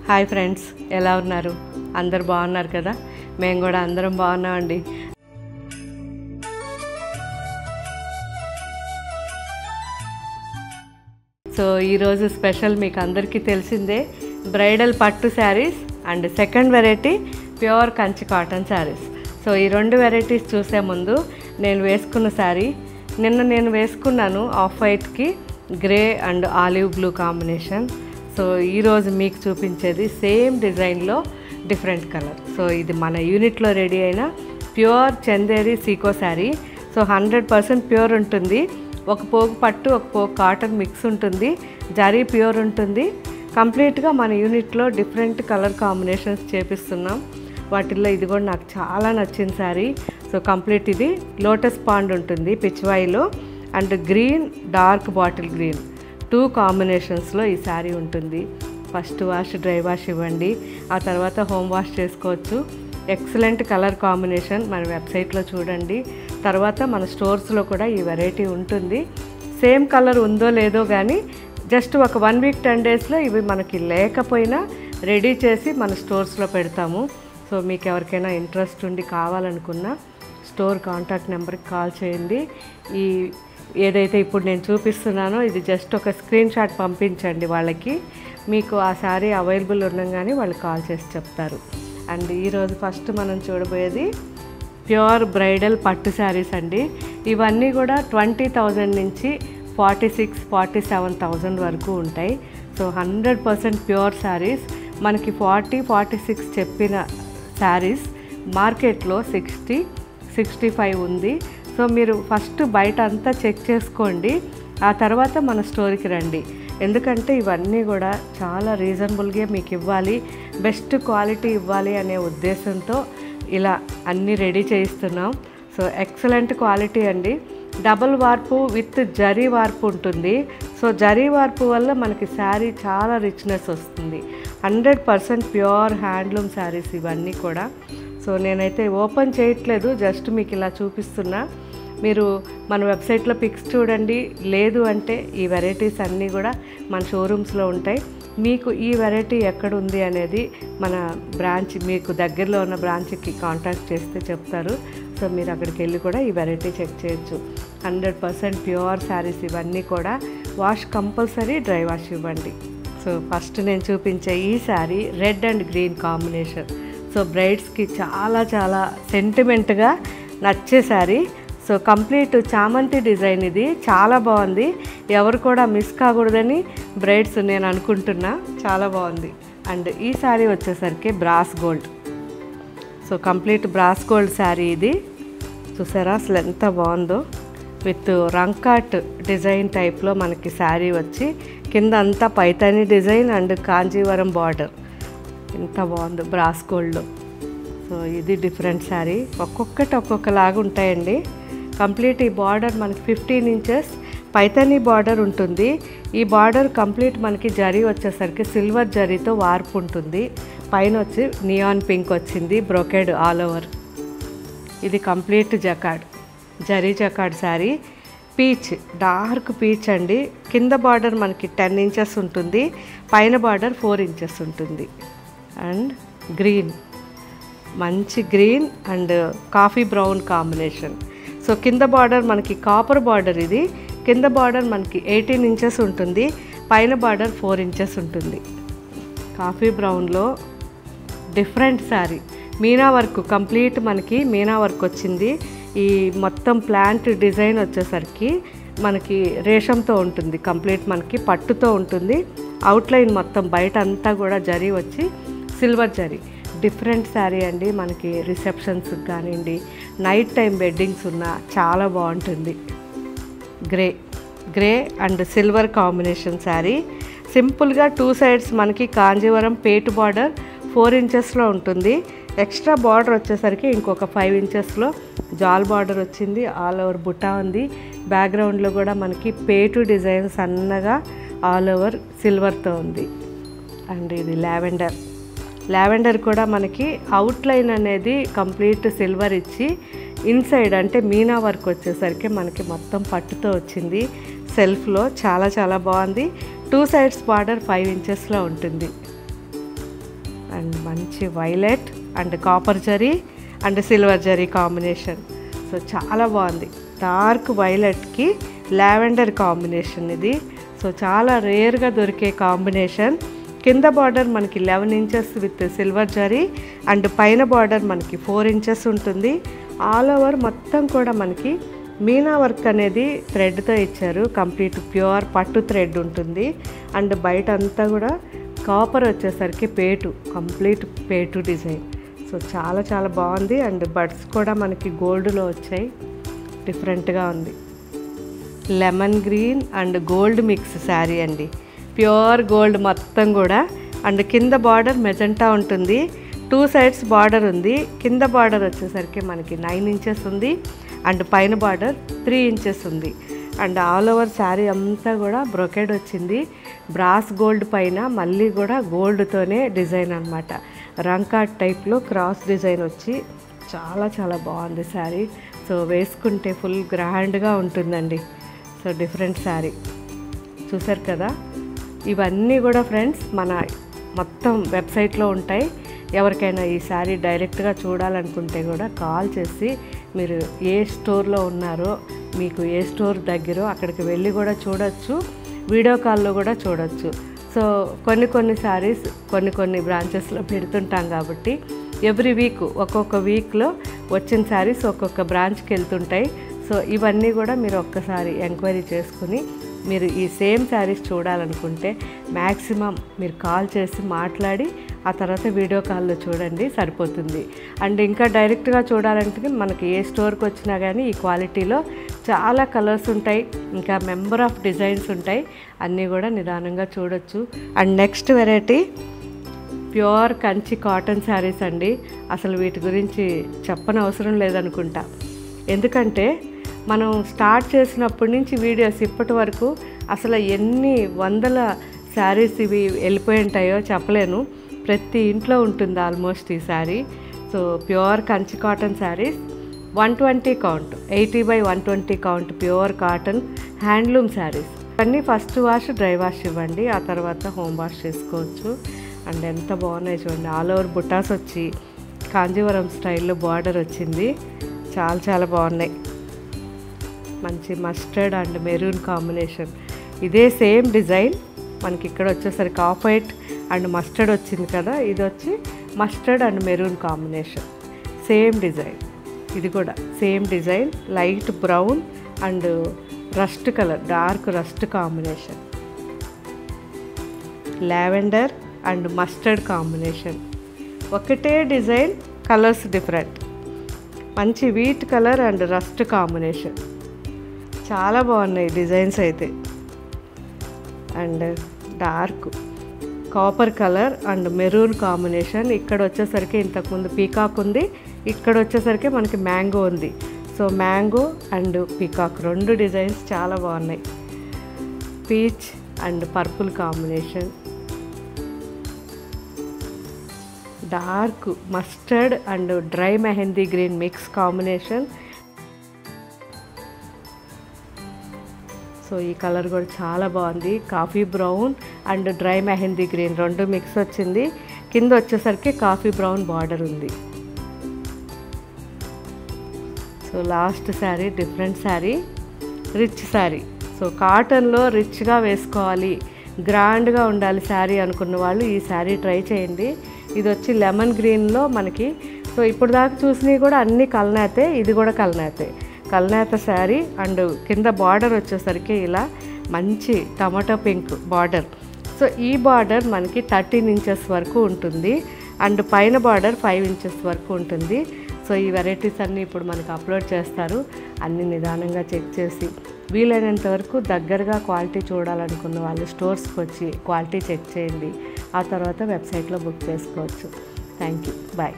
Hi friends, ఎలా ఉన్నారు? అందరు బాగున్నారు కదా? మేము కూడా అందరం బాగున్నామండి. సో ఈరోజు స్పెషల్ మీకు అందరికీ తెలిసిందే, బ్రైడల్ పట్టు saris and second variety pure Kanchi cotton saris. So ఈ రెండు వెరైటీస్ చూసే ముందు నేను వేసుకున్న శారీ నిన్న నేను వేసుకున్నాను, ఆఫ్ వైట్కి grey and olive blue combination. So ఈరోజు మీకు చూపించేది సేమ్ డిజైన్లో డిఫరెంట్ కలర్. సో ఇది మన యూనిట్లో రెడీ అయిన pure Chanderi sico sari. So 100% pure ఉంటుంది. ఒక పోగు పట్టు ఒక పోగు కాటన్ మిక్స్ ఉంటుంది, జరీ ప్యూర్ ఉంటుంది. కంప్లీట్గా మన యూనిట్లో డిఫరెంట్ కలర్ కాంబినేషన్స్ చేపిస్తున్నాం. వాటిల్లో ఇది కూడా నాకు చాలా నచ్చిన శారీ. సో కంప్లీట్ ఇది లోటస్ పాండ్ ఉంటుంది పిచ్చివాయిలో, and green dark bottle green 2 కాంబినేషన్స్లో ఈ శారీ ఉంటుంది. ఫస్ట్ వాష్ డ్రై వాష్ ఇవ్వండి, ఆ తర్వాత హోమ్ వాష్ చేసుకోవచ్చు. Excellent colour combination. మన వెబ్సైట్లో చూడండి, తర్వాత మన స్టోర్స్లో కూడా ఈ వెరైటీ ఉంటుంది. సేమ్ కలర్ ఉందో లేదో కానీ జస్ట్ ఒక 1 వీక్ 10 డేస్లో ఇవి మనకి లేకపోయినా రెడీ చేసి మన స్టోర్స్లో పెడతాము. సో మీకు ఎవరికైనా ఇంట్రెస్ట్ ఉండి కావాలనుకున్నా స్టోర్ కాంటాక్ట్ నెంబర్కి కాల్ చేయండి. ఈ ఏదైతే ఇప్పుడు నేను చూపిస్తున్నానో ఇది జస్ట్ ఒక స్క్రీన్ షాట్ పంపించండి వాళ్ళకి, మీకు ఆ శారీ అవైలబుల్ ఉండగానే వాళ్ళు కాల్ చేసి చెప్తారు. అండ్ ఈరోజు ఫస్ట్ మనం చూడబోయేది ప్యూర్ బ్రైడల్ పట్టు శారీస్ అండి. ఇవన్నీ కూడా 20,000 నుంచి 46,000-47,000 వరకు ఉంటాయి. So 100% pure saris. మనకి 40-46 చెప్పిన శారీస్ మార్కెట్లో 60-65 ఉంది. సో మీరు ఫస్ట్ బయట అంతా చెక్ చేసుకోండి, ఆ తర్వాత మన స్టోర్కి రండి. ఎందుకంటే ఇవన్నీ కూడా చాలా రీజనబుల్గా మీకు ఇవ్వాలి, బెస్ట్ క్వాలిటీ ఇవ్వాలి అనే ఉద్దేశంతో ఇలా అన్నీ రెడీ చేయిస్తున్నాం. సో ఎక్సలెంట్ క్వాలిటీ అండి. డబుల్ వార్పు విత్ జరీ వార్పు ఉంటుంది. సో జరీ వార్పు వల్ల మనకి శారీ చాలా రిచ్నెస్ వస్తుంది. 100% ప్యూర్ హ్యాండ్లూమ్ శారీస్ ఇవన్నీ కూడా. సో నేనైతే ఓపెన్ చేయట్లేదు, జస్ట్ మీకు ఇలా చూపిస్తున్నా. మీరు మన వెబ్సైట్లో పిక్స్ చూడండి, లేదు అంటే ఈ వెరైటీస్ అన్నీ కూడా మన షోరూమ్స్లో ఉంటాయి. మీకు ఈ వెరైటీ ఎక్కడ ఉంది అనేది మన బ్రాంచ్, మీకు దగ్గరలో ఉన్న బ్రాంచ్కి కాంటాక్ట్ చేస్తే చెప్తారు. సో మీరు అక్కడికి వెళ్ళి కూడా ఈ వెరైటీ చెక్ చేయొచ్చు. 100% ప్యూర్ శారీస్ ఇవన్నీ కూడా. వాష్ కంపల్సరీ, డ్రై వాష్ ఇవ్వండి. సో ఫస్ట్ నేను చూపించే ఈ sari red and green combination. So బ్రైడ్స్కి చాలా చాలా సెంటిమెంట్గా నచ్చే శారీ. సో కంప్లీట్ చామంతి డిజైన్, ఇది చాలా బాగుంది. ఎవరు కూడా మిస్ కాకూడదని బ్రైడ్స్ నేను అనుకుంటున్నా, చాలా బాగుంది. అండ్ ఈ శారీ వచ్చేసరికి brass gold. So complete brass gold sari ఇది. చూసారా అసలు ఎంత బాగుందో, విత్ రంకాట్ డిజైన్ టైప్లో మనకి శారీ వచ్చి కింద అంతా Paithani design and Kanjeevaram border. ఎంత బాగుందో బ్రాస్ గోల్డ్లో. సో ఇది డిఫరెంట్ శారీ, ఒక్కొక్కటి ఒక్కొక్కలాగా ఉంటాయండి. కంప్లీట్ ఈ బార్డర్ మనకి 15 ఇంచెస్ పైతాని బార్డర్ ఉంటుంది. ఈ బార్డర్ కంప్లీట్ మనకి జరీ వచ్చేసరికి సిల్వర్ జరీతో వార్పు ఉంటుంది. పైన వచ్చి నియాన్ పింక్ వచ్చింది, బ్రోకెడ్ ఆల్ ఓవర్. ఇది complete jacquard, zari jacquard sari. Peach, dark peach అండి. కింద బార్డర్ మనకి 10 ఇంచెస్ ఉంటుంది, పైన బార్డర్ 4 ఇంచెస్ ఉంటుంది. అండ్ గ్రీన్, మంచి green and coffee brown combination. So కింద బార్డర్ మనకి కాపర్ బార్డర్, ఇది కింద బార్డర్ మనకి 18 ఇంచెస్ ఉంటుంది, పైన బార్డర్ 4 ఇంచెస్ ఉంటుంది. కాఫీ బ్రౌన్లో different sari. Meena work, complete మనకి మీనా వర్క్ వచ్చింది. ఈ మొత్తం ప్లాంట్ డిజైన్ వచ్చేసరికి మనకి రేషంతో ఉంటుంది, కంప్లీట్ మనకి పట్టుతో ఉంటుంది. అవుట్లైన్ మొత్తం బయట అంతా కూడా జరీ వచ్చి సిల్వర్ జరీ. డిఫరెంట్ శారీ అండి. మనకి రిసెప్షన్స్కి కానివ్వండి, నైట్ టైం వెడ్డింగ్స్ ఉన్నా చాలా బాగుంటుంది. Grey and silver combination sari. సింపుల్గా 2 సైడ్స్ మనకి కాంజీవరం పేటు బార్డర్ 4 ఇంచెస్లో ఉంటుంది. ఎక్స్ట్రా బార్డర్ వచ్చేసరికి ఇంకొక 5 ఇంచెస్లో జాల్ బార్డర్ వచ్చింది. ఆల్ ఓవర్ బుటా ఉంది. బ్యాక్గ్రౌండ్లో కూడా మనకి పేటు డిజైన్ సన్నగా ఆల్ ఓవర్ సిల్వర్తో ఉంది. అండ్ ఇది లావెండర్. లావెండర్ కూడా మనకి అవుట్లైన్ అనేది కంప్లీట్ సిల్వర్ ఇచ్చి, ఇన్సైడ్ అంటే మీనా వర్క్ వచ్చేసరికి మనకి మొత్తం పట్టుతో వచ్చింది. సెల్ఫ్లో చాలా చాలా బాగుంది. 2 సైడ్స్ బార్డర్ 5 ఇంచెస్లో ఉంటుంది. అండ్ మంచి violet and copper zari and silver zari combination. So చాలా బాగుంది. డార్క్ వైలెట్కి లావెండర్ కాంబినేషన్ ఇది. సో చాలా రేర్గా దొరికే కాంబినేషన్. కింద బార్డర్ మనకి 11 inches with silver zari and పైన బార్డర్ మనకి 4 ఇంచెస్ ఉంటుంది. ఆల్ ఓవర్ మొత్తం కూడా మనకి మీనా వర్క్ అనేది థ్రెడ్తో ఇచ్చారు. కంప్లీట్ ప్యూర్ పట్టు థ్రెడ్ ఉంటుంది. అండ్ బయట అంతా కూడా కాపర్ వచ్చేసరికి పేటు, కంప్లీట్ పేటు డిజైన్. సో చాలా చాలా బాగుంది. అండ్ బడ్స్ కూడా మనకి గోల్డ్లో వచ్చాయి. డిఫరెంట్గా ఉంది. Lemon green and gold mix sari అండి. ప్యూర్ గోల్డ్ మొత్తం కూడా. అండ్ కింద బార్డర్ మెజెంటా ఉంటుంది. 2 సైడ్స్ బార్డర్ ఉంది. కింద బార్డర్ వచ్చేసరికి మనకి 9 ఇంచెస్ ఉంది. అండ్ పైన బార్డర్ 3 ఇంచెస్ ఉంది. అండ్ ఆల్ ఓవర్ శారీ అంతా కూడా బ్రొకెడ్ వచ్చింది. బ్రాస్ గోల్డ్ పైన మళ్ళీ కూడా గోల్డ్తోనే డిజైన్ అనమాట. రంకాట్ టైప్లో క్రాస్ డిజైన్ వచ్చి చాలా చాలా బాగుంది శారీ. సో వేసుకుంటే ఫుల్ గ్రాండ్గా ఉంటుందండి. సో డిఫరెంట్ శారీ చూసారు కదా. ఇవన్నీ కూడా ఫ్రెండ్స్ మన మొత్తం వెబ్సైట్లో ఉంటాయి. ఎవరికైనా ఈ శారీ డైరెక్ట్గా చూడాలనుకుంటే కూడా కాల్ చేసి మీరు ఏ స్టోర్లో ఉన్నారో, మీకు ఏ స్టోర్ దగ్గరో అక్కడికి వెళ్ళి కూడా చూడొచ్చు. వీడియో కాల్లో కూడా చూడొచ్చు. సో కొన్ని శారీస్ కొన్ని బ్రాంచెస్లో పెడుతుంటాం కాబట్టి ఎవ్రీ వీక్ ఒక్కొక్క వీక్లో వచ్చిన శారీస్ ఒక్కొక్క బ్రాంచ్కి వెళ్తుంటాయి. సో ఇవన్నీ కూడా మీరు ఒక్కసారి ఎంక్వైరీ చేసుకుని మీరు ఈ సేమ్ శారీస్ చూడాలనుకుంటే మ్యాక్సిమం మీరు కాల్ చేసి మాట్లాడి ఆ తర్వాత వీడియో కాల్లో చూడండి, సరిపోతుంది. అండ్ ఇంకా డైరెక్ట్గా చూడాలంటే మనకి ఏ స్టోర్కి వచ్చినా కానీ ఈ క్వాలిటీలో చాలా కలర్స్ ఉంటాయి. ఇంకా మెంబర్ ఆఫ్ డిజైన్స్ ఉంటాయి. అన్నీ కూడా నిదానంగా చూడొచ్చు. And next variety pure Kanchi cotton saris అండి. అసలు వీటి గురించి చెప్పనవసరం లేదనుకుంటా. ఎందుకంటే మనం స్టార్ట్ చేసినప్పటి నుంచి వీడియోస్ ఇప్పటి వరకు అసలు ఎన్ని వందల శారీస్ ఇవి వెళ్ళిపోయి ఉంటాయో చెప్పలేను. ప్రతి ఇంట్లో ఉంటుంది ఆల్మోస్ట్ ఈ sari. So pure Kanchi cotton saris 120 count, 80/120 count pure cotton handloom saris. అన్నీ ఫస్ట్ వాష్ డ్రై వాష్ ఇవ్వండి, ఆ తర్వాత హోమ్ వాష్ చేసుకోవచ్చు. అండ్ ఎంత బాగున్నాయి చూడండి. ఆల్ ఓవర్ బుటాస్ వచ్చి కాంజీవరం స్టైల్లో బార్డర్ వచ్చింది. చాలా చాలా బాగున్నాయి. మంచి మస్టర్డ్ అండ్ మెరూన్ కాంబినేషన్. ఇదే సేమ్ డిజైన్ మనకి ఇక్కడ వచ్చేసరికి ఆఫ్ వైట్ అండ్ మస్టర్డ్ వచ్చింది కదా. ఇది వచ్చి mustard and maroon combination. Same design. ఇది కూడా same design. Light brown and rust colour, dark rust combination. Lavender and mustard combination. ఒకటే డిజైన్, కలర్స్ డిఫరెంట్. మంచి wheat colour and rust combination. చాలా బాగున్నాయి డిజైన్స్ అయితే. And dark copper colour and maroon combination. ఇక్కడ వచ్చేసరికి ఇంతకుముందు పీకాక్ ఉంది, ఇక్కడ వచ్చేసరికి మనకి మ్యాంగో ఉంది. So mango and peacock 2 designs చాలా బాగున్నాయి. Peach and purple combination. Dark mustard and dry mehndi green mix combination. So ఈ కలర్ కూడా చాలా బాగుంది. Coffee brown and dry mehndi green 2 mix వచ్చింది. కింద వచ్చేసరికి కాఫీ బ్రౌన్ బార్డర్ ఉంది. So last sari different sari, rich sari. So కాటన్లో రిచ్గా వేసుకోవాలి, గ్రాండ్గా ఉండాలి శారీ అనుకున్న వాళ్ళు ఈ శారీ ట్రై చేయండి. ఇది వచ్చి లెమన్ గ్రీన్లో మనకి. సో ఇప్పుడు దాకా చూసినవి కూడా అన్నీ కల్నేతే, ఇది కూడా కల్నేతే. కల్నేత శారీ. అండ్ కింద బార్డర్ వచ్చేసరికి ఇలా మంచి టమాటో పింక్ బార్డర్. సో ఈ బార్డర్ మనకి 13 ఇంచెస్ వరకు ఉంటుంది. అండ్ పైన బార్డర్ 5 ఇంచెస్ వరకు ఉంటుంది. సో ఈ వెరైటీస్ అన్నీ ఇప్పుడు మనకు అప్లోడ్ చేస్తారు. అన్నీ నిదానంగా చెక్ చేసి వీలైనంత వరకు దగ్గరగా క్వాలిటీ చూడాలనుకున్న వాళ్ళు స్టోర్స్కి వచ్చి క్వాలిటీ చెక్ చేయండి. ఆ తర్వాత వెబ్సైట్లో బుక్ చేసుకోవచ్చు. Thank you. బాయ్.